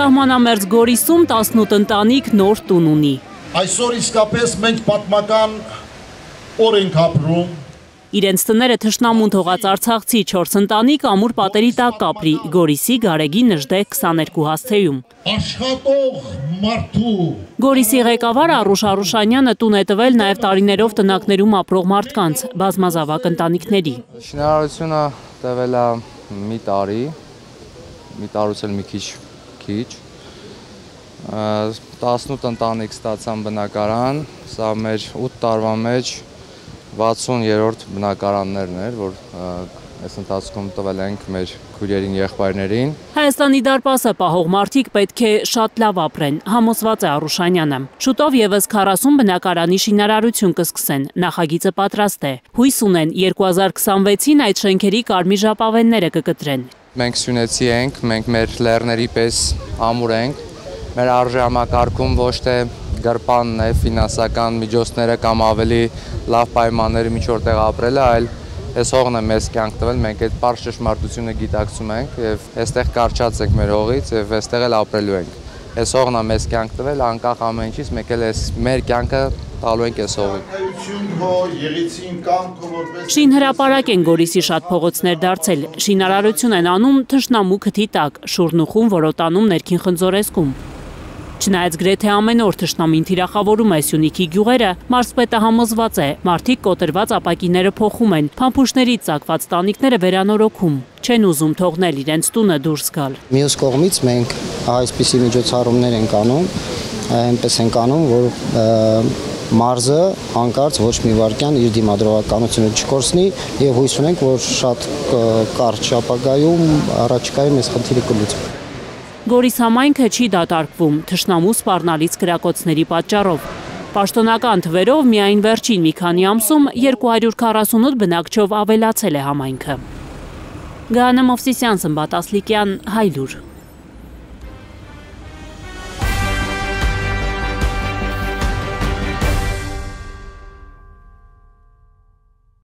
Սահմանամերձ Գորիսում 18 ընտանիք նոր տուն ունի։ Այսօր իսկապես մենք պատմական օր ենք ապրում։ Իրենց տները թշնամուն թողած արցախցի 4 ընտանիք ամուր պատերի տակ կապրի Գորիսի Գարեգի Նժդե 22 հասցեում։ Աշխատող մարդու։ Գորիսի ղեկավար Արուշ Արուշանյանը տուն է տվել նաև տարիներով տնակներում ապրող մարդկանց, բազմազավակ ընտանիքների։ Շինարարությունը տևել է մի տարի, մի տարուց էլ մի քիչ։ 18 ընտանիք ստացան բնակարան, սա մեր 8 տարվա մեջ 60-րդ բնակարաններն էր, որ այս ընթացքում տվել ենք մեր քույրերին, եղբայրներին։ Հայաստանի դարպասը պահող մարդիկ պետք է շատ լավ ապրեն, համոզված է Արուշանյանը։ Շուտով եւս 40 բնակարանի շինարարություն կսկսեն, նախագիծը պատրաստ է։ Հույս ունեն 2026-ին այդ շենքերի կարմիր ժապավենները կկտրեն։ Մենք սյունեցի ենք, մենք մեր լեռների պես ամուր ենք, մեր արժեհամակարգում ոչ թե գրպանն է, ֆինանսական միջոցները կամ ավելի լավ պայմանների մեջ որտեղ ապրելը, այլ այս հողն է մեզ կյանք տվել, մենք այդ պարզ ճշմարտությունը գիտակցում ենք եւ այստեղ կարճած ենք մեր հողից եւ այստեղ էլ ապրելու ենք։ Այս հողն է մեզ կյանք տվել, անկախ ամեն ինչից, մենք էլ մեր կյանքը տալու ենք այս հողին։ Շինհրապարակ են Գորիսի շատ փողոցներ դարձել, շինարարություն են անում թշնամու քթի տակ, շուրնուխում, որոտանում, ներքին Խնձորեսկում։ Չնայած գրեթե ամեն օր թշնամին թիրախավորում է Սյունիքի գյուղերը, մարզպետը համոզված է, մարդիկ կոտրված ապակիները փոխում են, փամփուշտներից ծակված տանիքները վերանորոգում, չեն ուզում թողնել իրենց տունը դուրս գալ։ Մյուս կողմից մենք այսպիսի միջոցառումներ ենք անում, այնպես ենք անում, որ մարզը հանկարծ ոչ մի վայրկյան իր դիմադրողականությունը չկորցնի եւ հույս ունենք, որ շատ կարճ ապագայում առաջիկայում այս խնդիրը կլուծվի։ Գորիս համայնքը չի դատարկվում թշնամու սպառնալից կրակոցների պատճառով։ Պաշտոնական թվերով միայն վերջին մի քանի ամսում 248 բնակչով ավելացել է համայնքը։ Գանե Մովսիսյան, Սմբատ Ասլիկյան, Հայլուր։